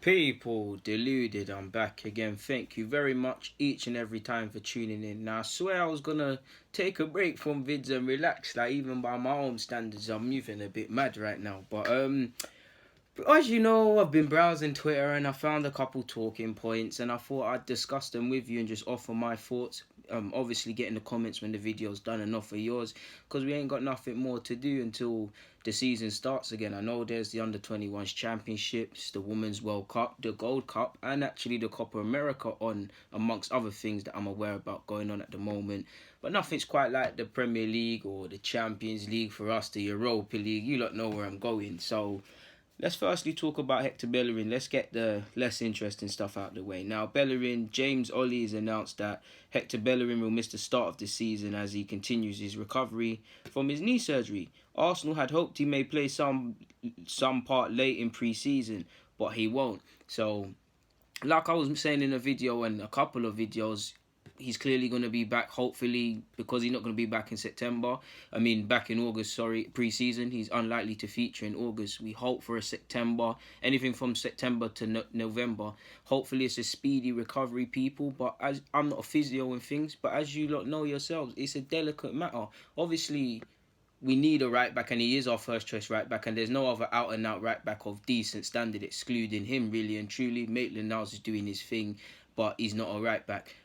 People, Deluded, I'm back again. Thank you very much each and every time for tuning in. Now, I swear I was gonna take a break from vids and relax, like even by my own standards, I'm moving a bit mad right now. But as you know, I've been browsing Twitter and I found a couple talking points and I thought I'd discuss them with you and just offer my thoughts. Obviously get in the comments when the video's done and offer yours because we ain't got nothing more to do until the season starts again. I know there's the under-21s championships, the Women's World Cup, the Gold Cup, and actually the Copa America on, amongst other things that I'm aware about going on at the moment. But nothing's quite like the Premier League or the Champions League for us, the Europa League. You lot know where I'm going. So let's firstly talk about Hector Bellerin. Let's get the less interesting stuff out of the way. Now, Bellerin, James Ollie has announced that Hector Bellerin will miss the start of the season as he continues his recovery from his knee surgery. Arsenal had hoped he may play some part late in pre-season, but he won't. So, like I was saying in a video and a couple of videos, he's clearly going to be back, hopefully, because he's not going to be back in September. Back in August, pre-season. He's unlikely to feature in August. We hope for a September, anything from September to November. Hopefully, it's a speedy recovery, people. But as I'm not a physio and things, but as you lot know yourselves, it's a delicate matter. Obviously, we need a right back, and he is our first choice right back, and there's no other out and out right back of decent standard excluding him, really and truly. Maitland-Niles is doing his thing, but he's not a right back.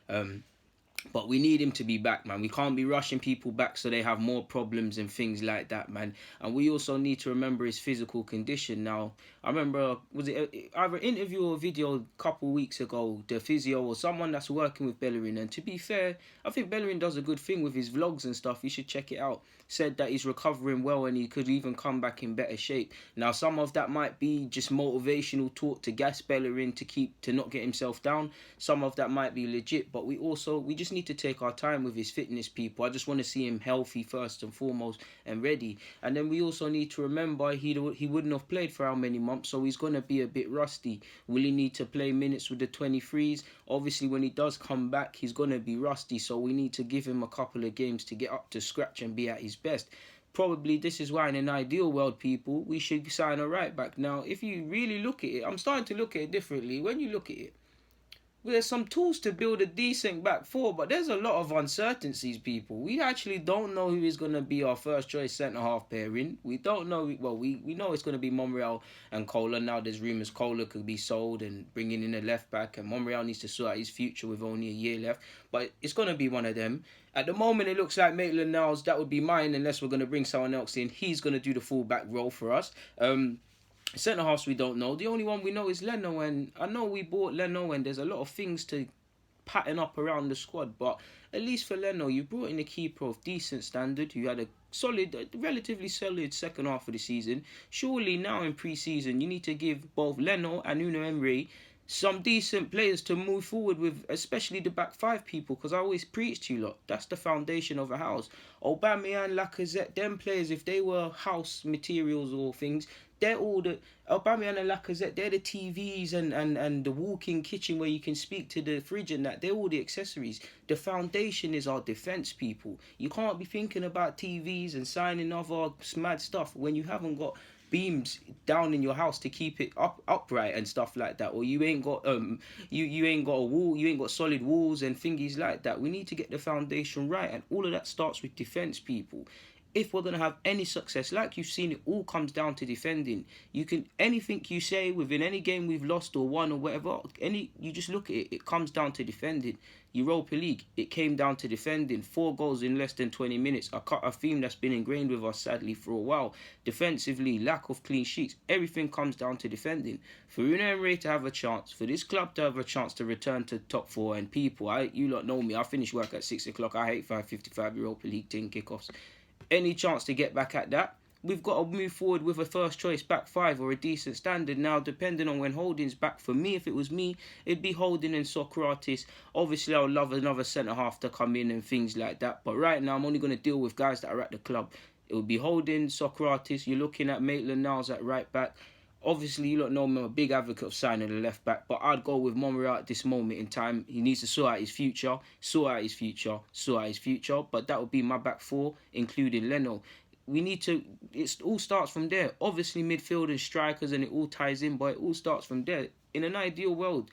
But we need him to be back, man. We can't be rushing people back so they have more problems and things like that, man. And we also need to remember his physical condition. Now, I remember, was it either an interview or a video a couple of weeks ago, the physio or someone that's working with Bellerin. And to be fair, I think Bellerin does a good thing with his vlogs and stuff. You should check it out. Said that he's recovering well and he could even come back in better shape. Now, some of that might be just motivational talk to gas Bellerin to not get himself down. Some of that might be legit, but we just need to take our time with his fitness, people. I just want to see him healthy first and foremost and ready. And then we also need to remember he wouldn't have played for how many months, so he's going to be a bit rusty. Will he need to play minutes with the 23s? Obviously, when he does come back, he's going to be rusty, so we need to give him a couple of games to get up to scratch and be at his best. Probably this is why in an ideal world, people, we should sign a right back. Now, if you really look at it, I'm starting to look at it differently. When you look at it, there's some tools to build a decent back four, but there's a lot of uncertainties, people. We actually don't know who is going to be our first choice centre-half pairing. We don't know. Well, we know it's going to be Monreal and Kohler. Now there's rumours Kohler could be sold and bringing in a left-back, and Monreal needs to sort out his future with only a year left. But it's going to be one of them. At the moment, it looks like Maitland-Niles, that would be mine unless we're going to bring someone else in. He's going to do the full-back role for us. Centre halves we don't know. The only one we know is Leno, and I know we bought Leno, and there's a lot of things to pattern up around the squad. But at least for Leno, you brought in a keeper of decent standard who had a relatively solid second half of the season. Surely now in pre-season, you need to give both Leno and Unai Emery some decent players to move forward with, especially the back five, people, because I always preach to you lot, that's the foundation of a house. Aubameyang, Lacazette, them players, if they were house materials or things, they're all the Aubameyang and Lacazette, they're the TVs and the walk-in kitchen where you can speak to the fridge and that. They're all the accessories. The foundation is our defence, people. You can't be thinking about TVs and signing other mad stuff when you haven't got beams down in your house to keep it upright and stuff like that, or you ain't got you ain't got a wall, you ain't got solid walls and thingies like that. We need to get the foundation right, and all of that starts with defence, people. If we're going to have any success, like you've seen, it all comes down to defending. You can, anything you say within any game we've lost or won or whatever, you just look at it, it comes down to defending. Europa League, it came down to defending. 4 goals in less than 20 minutes. A theme that's been ingrained with us, sadly, for a while. Defensively, lack of clean sheets. Everything comes down to defending. For Unai Emery to have a chance, for this club to have a chance to return to top 4, and people, you lot know me, I finish work at 6 o'clock. I hate 5:55 Europa League 10 kickoffs. Any chance to get back at that, we've got to move forward with a first choice back five or a decent standard. Now, depending on when Holding's back, for me, if it was me, it'd be Holding and Socrates. Obviously, I would love another centre-half to come in and things like that. But right now, I'm only going to deal with guys that are at the club. It would be Holding, Socrates. You're looking at Maitland-Niles at right back. Obviously, you lot know I'm a big advocate of signing the left back, but I'd go with Monreal at this moment in time. He needs to sort out his future, but that would be my back four, including Leno. we need to. It all starts from there. Obviously, midfield and strikers, and it all ties in, but it all starts from there. In an ideal world,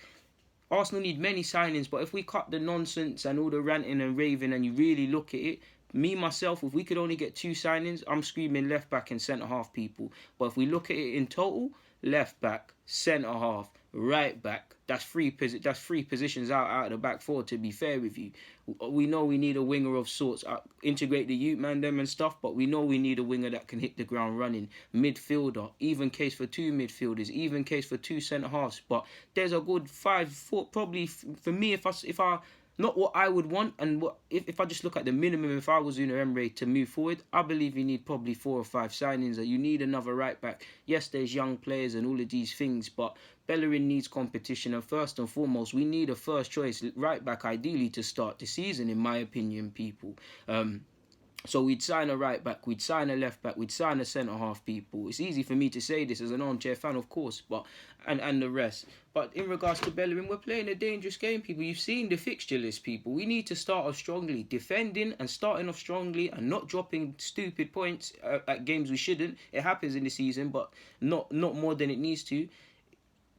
Arsenal need many signings, but if we cut the nonsense and all the ranting and raving and you really look at it, me, myself, if we could only get 2 signings, I'm screaming left back and centre half people. But if we look at it in total, left back, centre half, right back, that's three positions out of the back four, to be fair with you. We know we need a winger of sorts, integrate the youth man them and stuff, but we know we need a winger that can hit the ground running. Midfielder, even case for 2 midfielders, even case for 2 centre halves, but there's a good 5, 4, probably for me, if I not what I would want, and what if I just look at the minimum, if I was Unai Emery to move forward, I believe you need probably 4 or 5 signings. That you need another right back. Yes, there's young players and all of these things, but Bellerin needs competition, and first and foremost, we need a first choice right back, ideally to start the season, in my opinion, people. So we'd sign a right back, we'd sign a left back, we'd sign a centre half, people. It's easy for me to say this as an armchair fan, of course, but and the rest. But in regards to Bellerin, we're playing a dangerous game, people. You've seen the fixture list, people. We need to start off strongly, defending and starting off strongly, and not dropping stupid points at games we shouldn't. It happens in the season, but not more than it needs to.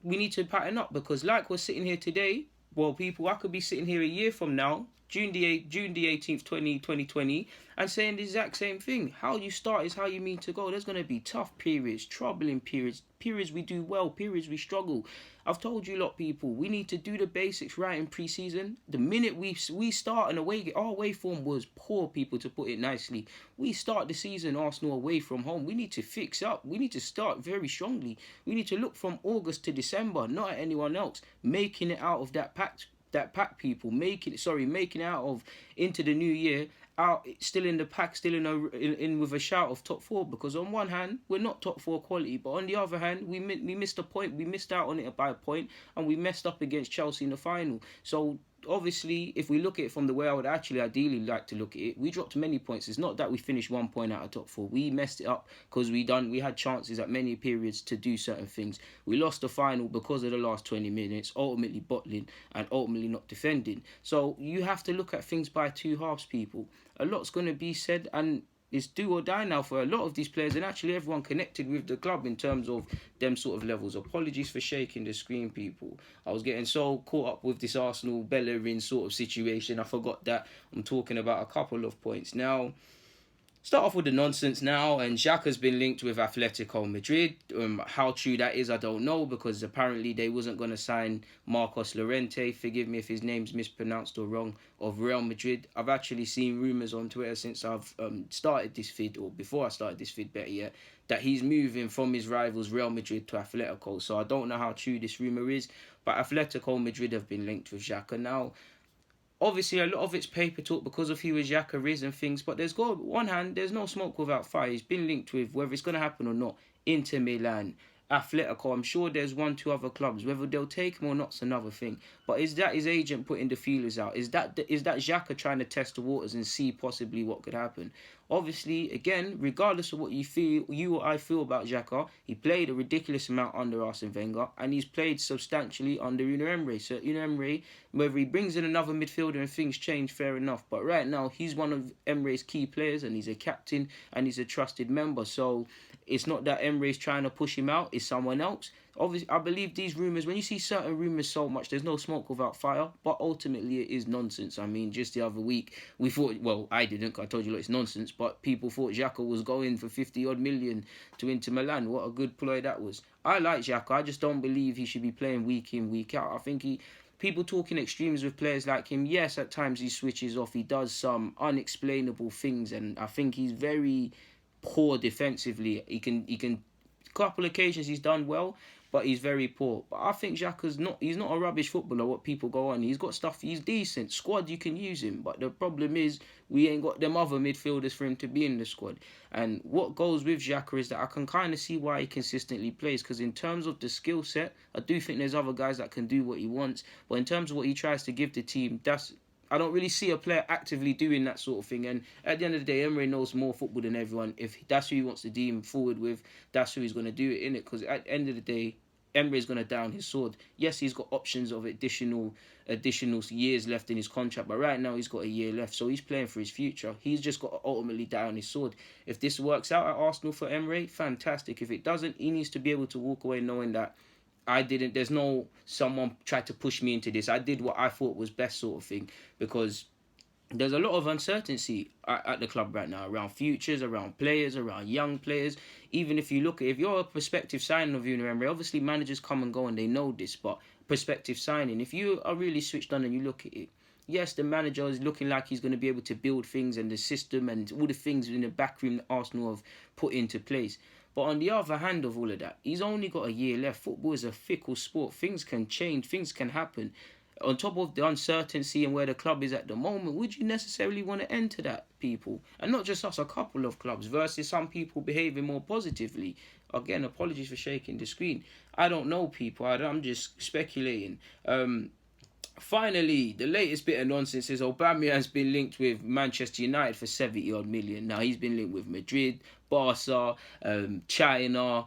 We need to pattern up, because like we're sitting here today, well, people, I could be sitting here a year from now, June the 18th, 2020, and saying the exact same thing. How you start is how you mean to go. There's going to be tough periods, troubling periods we do well, periods we struggle. I've told you a lot, people, we need to do the basics right in pre-season. The minute we start our away form was poor, people, to put it nicely. We start the season, Arsenal away from home. We need to fix up. We need to start very strongly. We need to look from August to December, not at anyone else, making it out of that pack, people, making it out of into the new year, out still in the pack, still in with a shout of top 4, because on one hand we're not top 4 quality, but on the other hand we missed a point, we missed out on it by a point, and we messed up against Chelsea in the final. So obviously, if we look at it from the way I would actually ideally like to look at it, we dropped many points. It's not that we finished 1 point out of top 4. We messed it up because we had chances at many periods to do certain things. We lost the final because of the last 20 minutes, ultimately bottling and ultimately not defending. So you have to look at things by 2 halves, people. A lot's going to be said, and it's do or die now for a lot of these players, and actually everyone connected with the club in terms of them sort of levels. Apologies for shaking the screen, people. I was getting so caught up with this Arsenal Bellerin sort of situation, I forgot that I'm talking about a couple of points. Now, start off with the nonsense now, and Xhaka's been linked with Atletico Madrid. How true that is, I don't know, because apparently they wasn't going to sign Marcos Llorente, forgive me if his name's mispronounced or wrong, of Real Madrid. I've actually seen rumours on Twitter since I've started this vid, or before I started this vid, better yet, that he's moving from his rivals Real Madrid to Atletico. So I don't know how true this rumour is, but Atletico Madrid have been linked with Xhaka. Now, obviously, a lot of it's paper talk because of who Xhaka is and things, but on one hand, there's no smoke without fire. He's been linked with, whether it's going to happen or not, Inter Milan, Atletico. I'm sure there's 1-2 other clubs. Whether they'll take him or not's another thing. But is that his agent putting the feelers out? Is that Xhaka trying to test the waters and see possibly what could happen? Obviously, again, regardless of what you or I feel about Xhaka, he played a ridiculous amount under Arsene Wenger, and he's played substantially under Unai Emery. So Unai Emery, whether he brings in another midfielder and things change, fair enough. But right now, he's one of Emery's key players, and he's a captain, and he's a trusted member. So it's not that Emery's trying to push him out, it's someone else. Obviously, I believe these rumours, when you see certain rumours so much, there's no smoke without fire, but ultimately it is nonsense. I mean, just the other week, we thought, well, I didn't, I told you it's nonsense, but people thought Xhaka was going for 50-odd million to Inter Milan. What a good ploy that was. I like Xhaka, I just don't believe he should be playing week in, week out. I think people talking extremes with players like him, yes, at times he switches off, he does some unexplainable things, and I think he's very poor defensively. He can couple occasions he's done well, but he's very poor. But I think he's not a rubbish footballer, what people go on. He's got stuff, he's decent. Squad, you can use him. But the problem is, we ain't got them other midfielders for him to be in the squad. And what goes with Xhaka is that I can kind of see why he consistently plays. Because in terms of the skill set, I do think there's other guys that can do what he wants. But in terms of what he tries to give the team, I don't really see a player actively doing that sort of thing. And at the end of the day, Emery knows more football than everyone. If that's who he wants to deem forward with, that's who he's going to do it, innit? Because at the end of the day, Emre's going to down his sword. Yes, he's got options of additional years left in his contract, but right now he's got a year left, so he's playing for his future. He's just got to ultimately down his sword. If this works out at Arsenal for Emre, fantastic. If it doesn't, he needs to be able to walk away knowing that there's no someone tried to push me into this. I did what I thought was best, sort of thing, because there's a lot of uncertainty at the club right now around futures, around players, around young players. Even if you look at, if you're a prospective signing of Gooner Emery, obviously managers come and go and they know this, but prospective signing, if you are really switched on and you look at it, yes, the manager is looking like he's going to be able to build things and the system and all the things in the back room that Arsenal have put into place. But on the other hand of all of that, he's only got a year left. Football is a fickle sport. Things can change. Things can happen. On top of the uncertainty and where the club is at the moment, would you necessarily want to enter that, people? And not just us, a couple of clubs versus some people behaving more positively. Again, apologies for shaking the screen. I don't know, people. I'm just speculating. Finally, the latest bit of nonsense is Aubameyang's been linked with Manchester United for 70 odd million. Now he's been linked with Madrid, Barca, China,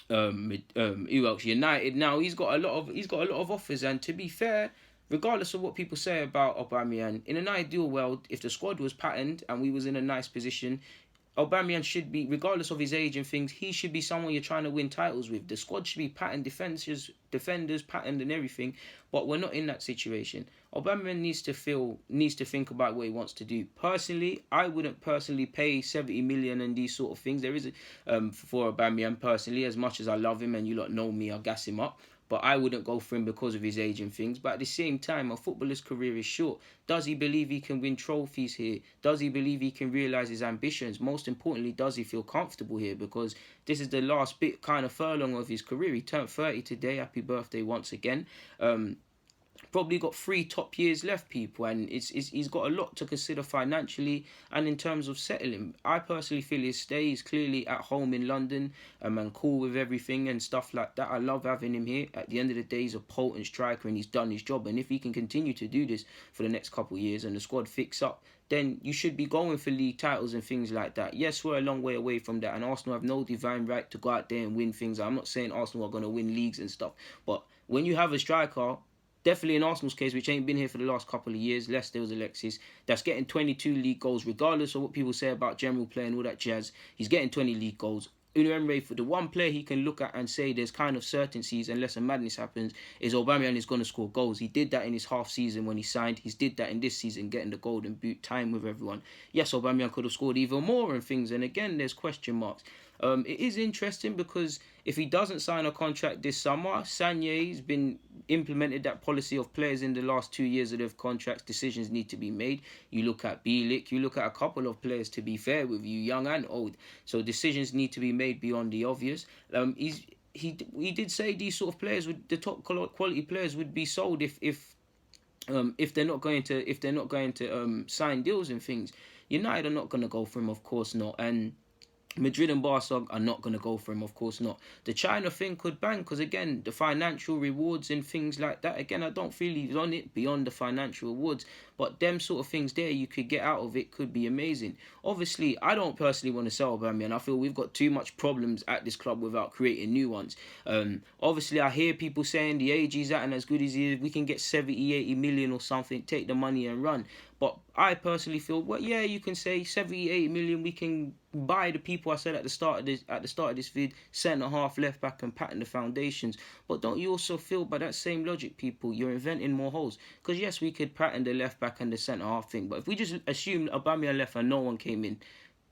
who else? United. Now he's got a lot of offers, and to be fair, regardless of what people say about Aubameyang, in an ideal world, if the squad was patterned and we was in a nice position, Aubameyang should be, regardless of his age and things, he should be someone you're trying to win titles with. The squad should be patterned, defenders patterned and everything, but we're not in that situation. Aubameyang needs to think about what he wants to do. Personally, I wouldn't personally pay 70 million and these sort of things. There is for Aubameyang personally, as much as I love him and you lot know me, I'll gas him up. But I wouldn't go for him because of his age and things. But at the same time, a footballer's career is short. Does he believe he can win trophies here? Does he believe he can realise his ambitions? Most importantly, does he feel comfortable here? Because this is the last bit kind of furlong of his career. He turned 30 today. Happy birthday once again. Probably got 3 top years left, people, and he's got a lot to consider financially and in terms of settling. I personally feel his stay is clearly at home in London and cool with everything and stuff like that. I love having him here. At the end of the day, he's a potent striker and he's done his job, and if he can continue to do this for the next couple of years and the squad fix up, then you should be going for league titles and things like that. Yes, we're a long way away from that, and Arsenal have no divine right to go out there and win things. I'm not saying Arsenal are going to win leagues and stuff, but when you have a striker, definitely in Arsenal's case, which ain't been here for the last couple of years, less there was Alexis, that's getting 22 league goals, regardless of what people say about general play and all that jazz. He's getting 20 league goals. Unai Emery, for the one player he can look at and say there's kind of certainties unless a madness happens, is Aubameyang is going to score goals. He did that in his half season when he signed. He's did that in this season, getting the golden boot time with everyone. Yes, Aubameyang could have scored even more and things, and again, there's question marks. It is interesting because if he doesn't sign a contract this summer, Sanye's been implemented that policy of players in the last 2 years of their contracts, decisions need to be made. You look at Bielik, you look at a couple of players, to be fair with you, young and old. So decisions need to be made beyond the obvious. He did say these sort of players, the top quality players, would be sold if they're not going to sign deals and things. United are not going to go for him, of course not, and Madrid and Barca are not going to go for him, of course not. The China thing could bang because, again, the financial rewards and things like that, again, I don't feel he's on it beyond the financial rewards, but them sort of things there you could get out of it could be amazing. Obviously, I don't personally want to sell Aubameyang. I feel we've got too much problems at this club without creating new ones. Obviously, I hear people saying the age he's at and as good as he is, we can get 70, 80 million or something, take the money and run. But I personally feel, well, yeah, you can say 78 million. We can buy the people I said at the start of this vid, centre half, left back, and pattern the foundations. But don't you also feel, by that same logic, people, you're inventing more holes? Because yes, we could pattern the left back and the centre half thing, but if we just assume Aubameyang left and no one came in,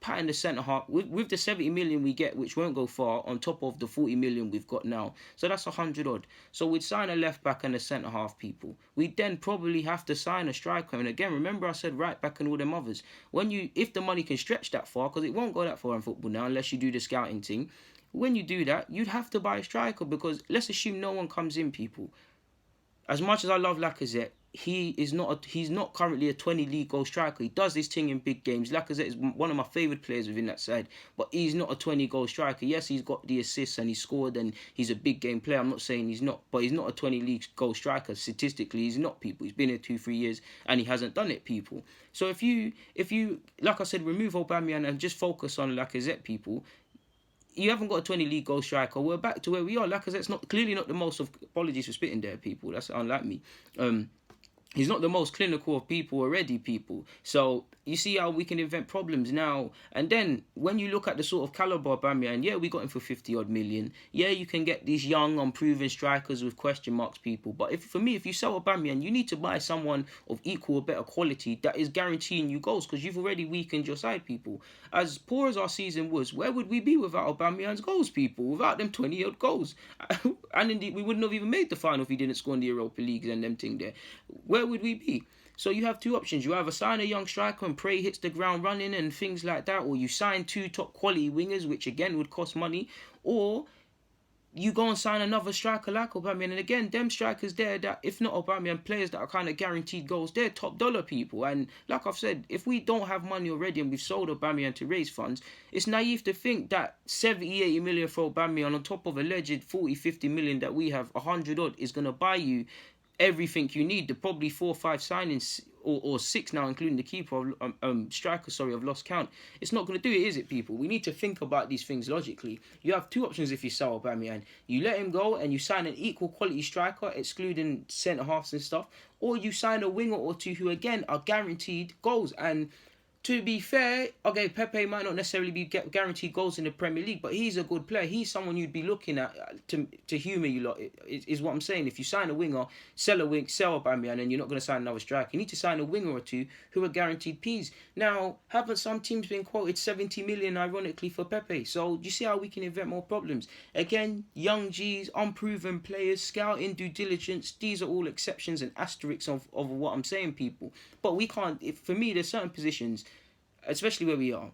pattern the centre half with the 70 million we get, which won't go far, on top of the 40 million we've got now, so that's 100 odd. So we'd sign a left back and a centre half, people. We'd then probably have to sign a striker, and again, remember I said right back and all them others. If the money can stretch that far, because it won't go that far in football now unless you do the scouting thing, when you do that, you'd have to buy a striker, because let's assume no one comes in, people. As much as I love Lacazette, he's not currently a 20 league goal striker. He does this thing in big games. Lacazette is one of my favourite players within that side, but he's not a 20 goal striker. Yes, he's got the assists and he scored and he's a big game player. I'm not saying he's not, but he's not a 20 league goal striker. Statistically, he's not, people. He's been here 2-3 years and he hasn't done it, people. So if you like I said, remove Aubameyang and just focus on Lacazette, people, you haven't got a 20 league goal striker. We're back to where we are. Like I said, it's clearly not the most of, apologies for spitting there, people. That's unlike me. He's not the most clinical of people already, people. So you see how we can invent problems now. And then when you look at the sort of caliber of Aubameyang, yeah, we got him for 50 odd million. Yeah, you can get these young, unproven strikers with question marks, people. But for me, if you sell Aubameyang, you need to buy someone of equal or better quality that is guaranteeing you goals, because you've already weakened your side, people. As poor as our season was, where would we be without Aubameyang's goals, people? Without them 20 odd goals. And indeed, we wouldn't have even made the final if he didn't score in the Europa League and them thing there. Where would we be? So you have two options. You either sign a young striker and pray hits the ground running and things like that, or you sign two top quality wingers, which again would cost money, or you go and sign another striker like Aubameyang. And again, them strikers there, that if not Aubameyang, players that are kind of guaranteed goals, they're top dollar, people. And like I've said, if we don't have money already and we've sold Aubameyang to raise funds, it's naive to think that 70, 80 million for Aubameyang on top of alleged 40, 50 million that we have, 100 odd, is going to buy you everything you need. The probably 4 or 5 signings, or 6 now, including the keeper, striker, I've lost count. It's not going to do it, is it, people? We need to think about these things logically. You have two options if you sell Aubameyang. You let him go and you sign an equal quality striker, excluding centre-halves and stuff, or you sign a winger or two who, again, are guaranteed goals. And to be fair, okay, Pepe might not necessarily be guaranteed goals in the Premier League, but he's a good player. He's someone you'd be looking at to humour you lot, is what I'm saying. If you sign a winger, sell Aubameyang, and you're not going to sign another striker, you need to sign a winger or two who are guaranteed Ps. Now, haven't some teams been quoted 70 million, ironically, for Pepe? So, you see how we can invent more problems? Again, young Gs, unproven players, scouting, due diligence, these are all exceptions and asterisks of what I'm saying, people. But we can't, for me, there's certain positions, especially where we are.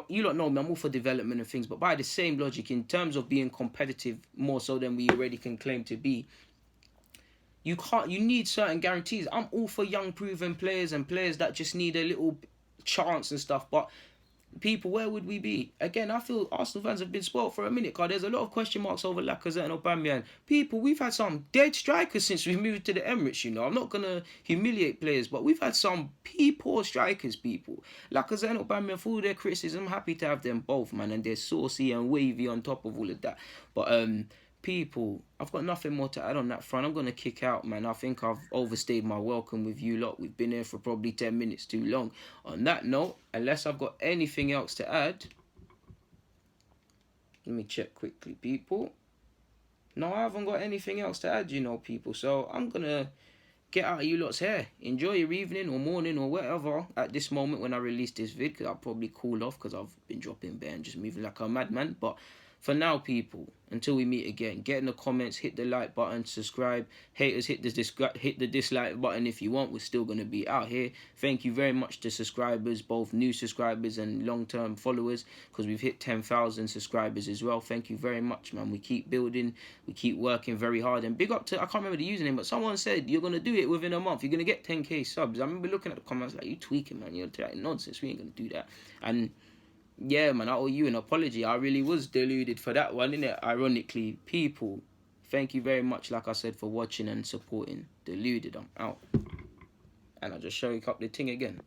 You lot know me, I'm all for development and things, but by the same logic, in terms of being competitive more so than we already can claim to be, you need certain guarantees. I'm all for young proven players and players that just need a little chance and stuff, but people, where would we be? Again, I feel Arsenal fans have been spoilt for a minute, because there's a lot of question marks over Lacazette and Aubameyang. People, we've had some dead strikers since we moved to the Emirates, you know. I'm not going to humiliate players, but we've had some poor strikers, people. Lacazette and Aubameyang, for all their criticism, I'm happy to have them both, man, and they're saucy and wavy on top of all of that. But, people, I've got nothing more to add on that front. I'm going to kick out, man. I think I've overstayed my welcome with you lot. We've been here for probably 10 minutes too long. On that note, unless I've got anything else to add, let me check quickly, people. No, I haven't got anything else to add, you know, people. So I'm going to get out of you lot's hair. Enjoy your evening or morning or whatever at this moment when I release this vid, because I'll probably cool off because I've been dropping bare and just moving like a madman. But for now, people, until we meet again, get in the comments, hit the like button, subscribe. Haters, hit the dislike button if you want. We're still going to be out here. Thank you very much to subscribers, both new subscribers and long-term followers, because we've hit 10,000 subscribers as well. Thank you very much, man. We keep building. We keep working very hard. And big up to, I can't remember the username, but someone said you're going to do it within a month. You're going to get 10k subs. I remember looking at the comments like, you tweaking, man. You're like, nonsense. We ain't going to do that. And yeah, man, I owe you an apology. I really was deluded for that one, innit? Ironically, people, thank you very much, like I said, for watching and supporting. Deluded, I'm out. And I'll just show you up the thing again.